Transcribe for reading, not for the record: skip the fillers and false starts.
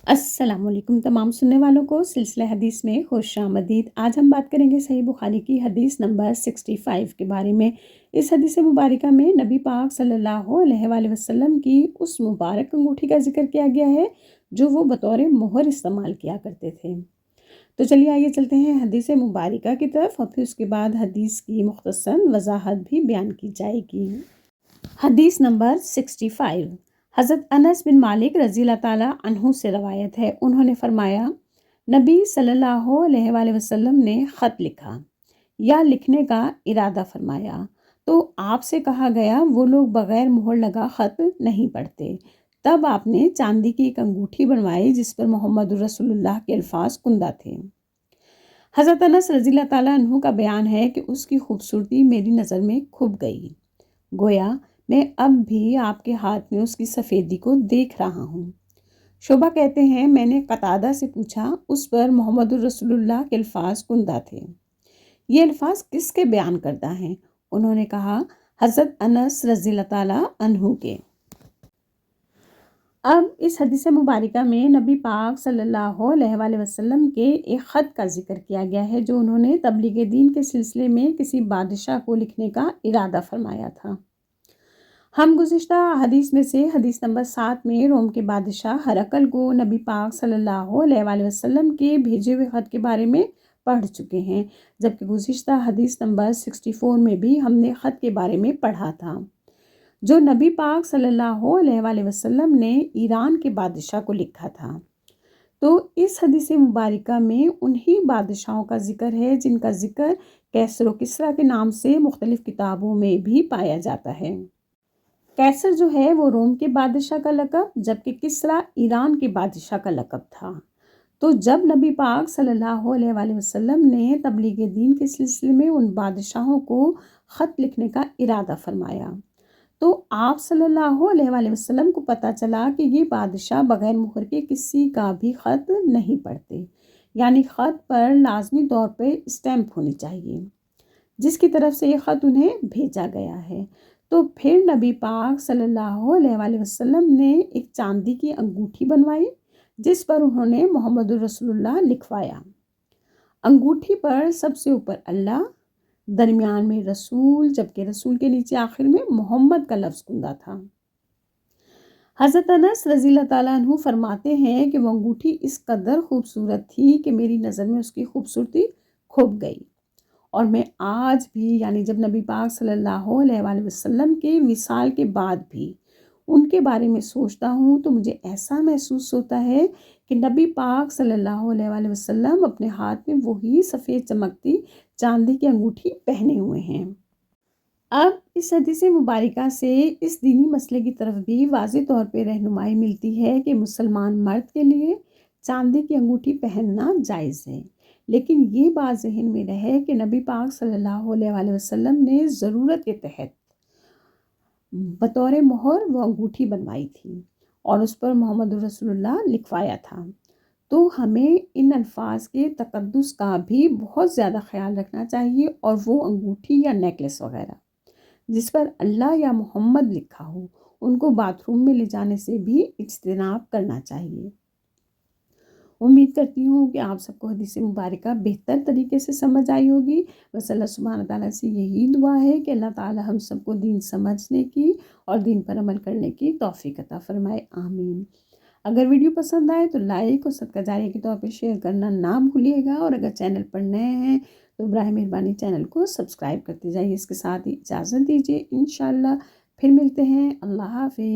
अस्सलाम वालेकुम तमाम सुनने वालों को सिलसिला हदीस में खुश आमदीद। आज हम बात करेंगे सही बुखारी की हदीस नंबर 65 के बारे में। इस हदीस मुबारका में नबी पाक सल्लल्लाहु अलैहि वसल्लम की उस मुबारक अंगूठी का जिक्र किया गया है जो वो बतौर मोहर इस्तेमाल किया करते थे। तो चलिए आइए चलते हैं हदीस मुबारका की तरफ और फिर उसके बाद हदीस की मुख्तसर वजाहत भी बयान की जाएगी। हदीस नंबर 65 हज़रत अनस बिन मालिक रज़ी अल्लाह ताला अन्हु से रवायत है। उन्होंने फरमाया, नबी सल्लल्लाहु अलैहि वसल्लम ने ख़त लिखा या लिखने का इरादा फरमाया तो आपसे कहा गया वो लोग बग़ैर मोहर लगा ख़त नहीं पढ़ते। तब आपने चांदी की एक अंगूठी बनवाई जिस पर मोहम्मद रसूलुल्लाह के अल्फाज कुंदा थे। हज़रत अनस रज़ी अल्लाह ताला अन्हु का बयान है कि उसकी खूबसूरती मेरी नज़र में खुब गई, गोया मैं अब भी आपके हाथ में उसकी सफ़ेदी को देख रहा हूँ। शोभा कहते हैं, मैंने कतादा से पूछा, उस पर मोहम्मद रसूलुल्लाह के अल्फाज कुंदा थे। ये अल्फाज किसके बयान करता है? उन्होंने कहा, हज़रत अनस रज़ी अल्लाह ताला अन्हु के। अब इस हदीस मुबारका में नबी पाक सल्लल्लाहु अलैहि वसल्लम के एक ख़त का जिक्र किया गया है जो उन्होंने तबलीग दीन के सिलसिले में किसी बादशाह को लिखने का इरादा फरमाया था। हम गुज़िश्ता हदीस में से हदीस नंबर 7 में रोम के बादशाह हरकल को नबी पाक सल्लल्लाहु अलैहि वसल्लम के भेजे हुए ख़त के बारे में पढ़ चुके हैं, जबकि गुज़िश्ता हदीस नंबर 64 में भी हमने ख़त के बारे में पढ़ा था जो नबी पाक सल्लल्लाहु अलैहि वसल्लम ने ईरान के बादशाह को लिखा था। तो इस हदीस मुबारका में उन्हीं बादशाहों का जिक्र है जिनका जिक्र कैसर व किस्रा के नाम से मुख्तलिफ़ किताबों में भी पाया जाता है। कैसर जो है वो रोम के बादशाह का लक़ब, जबकि किस्रा ईरान के बादशाह का लक़ब था। तो जब नबी पाक सल्लल्लाहु अलैहि वसल्लम ने तबलीग दीन के सिलसिले में उन बादशाहों को ख़त लिखने का इरादा फरमाया तो आप सल्लल्लाहु अलैहि वसल्लम को पता चला कि ये बादशाह बग़ैर मुहर के किसी का भी ख़त नहीं पढ़ते, यानी ख़त पर लाजमी तौर पर स्टैम्प होनी चाहिए जिसकी तरफ से ये ख़त उन्हें भेजा गया है। तो फिर नबी पाक सल्लल्लाहु अलैहि वसल्लम ने एक चांदी की अंगूठी बनवाई जिस पर उन्होंने मोहम्मद रसूलुल्लाह लिखवाया। अंगूठी पर सबसे ऊपर अल्लाह, दरमियान में रसूल, जबकि रसूल के नीचे आखिर में मोहम्मद का लफ्ज़ कुंदा था। हज़रत अनस रज़ी अल्लाह ताला अन्हु फरमाते हैं कि वो अंगूठी इस कदर खूबसूरत थी कि मेरी नज़र में उसकी खूबसूरती खुब गई और मैं आज भी, यानी जब नबी पाक सल्लल्लाहु अलैहि वसल्लम के विसाल के बाद भी उनके बारे में सोचता हूँ तो मुझे ऐसा महसूस होता है कि नबी पाक सल्लल्लाहु अलैहि वसल्लम अपने हाथ में वही सफ़ेद चमकती चांदी की अंगूठी पहने हुए हैं। अब इस हदीस मुबारका से इस दीनी मसले की तरफ भी वाज़ेह तौर पे रहनुमाई मिलती है कि मुसलमान मर्द के लिए चांदी की अंगूठी पहनना जायज़ है, लेकिन ये बात ज़हन में रहे कि नबी पाक सल्लल्लाहु अलैहि वसल्लम ने ज़रूरत के तहत बतौर मोहर वो अंगूठी बनवाई थी और उस पर मोहम्मद रसूलुल्लाह लिखवाया था। तो हमें इन अल्फाज के तक़द्दुस का भी बहुत ज़्यादा ख्याल रखना चाहिए और वो अंगूठी या नेकलेस वग़ैरह जिस पर अल्लाह या मोहम्मद लिखा हो उनको बाथरूम में ले जाने से भी इज्तिनाब करना चाहिए। उम्मीद करती हूँ कि आप सबको हदीस मुबारका बेहतर तरीके से समझ आई होगी। बस अल्लाह सुब्हान ताला से यही दुआ है कि अल्लाह ताला हम सबको दीन समझने की और दीन पर अमल करने की तौफीक अता फरमाए, आमीन। अगर वीडियो पसंद आए तो लाइक और सदका जारिया के तौर पे शेयर करना ना भूलिएगा और अगर चैनल पर नए हैं तो बराए मेहरबानी चैनल को सब्सक्राइब करते जाइए। इसके साथ ही इजाज़त दीजिए, इंशाअल्लाह फिर मिलते हैं। अल्लाह हाफ़िज़।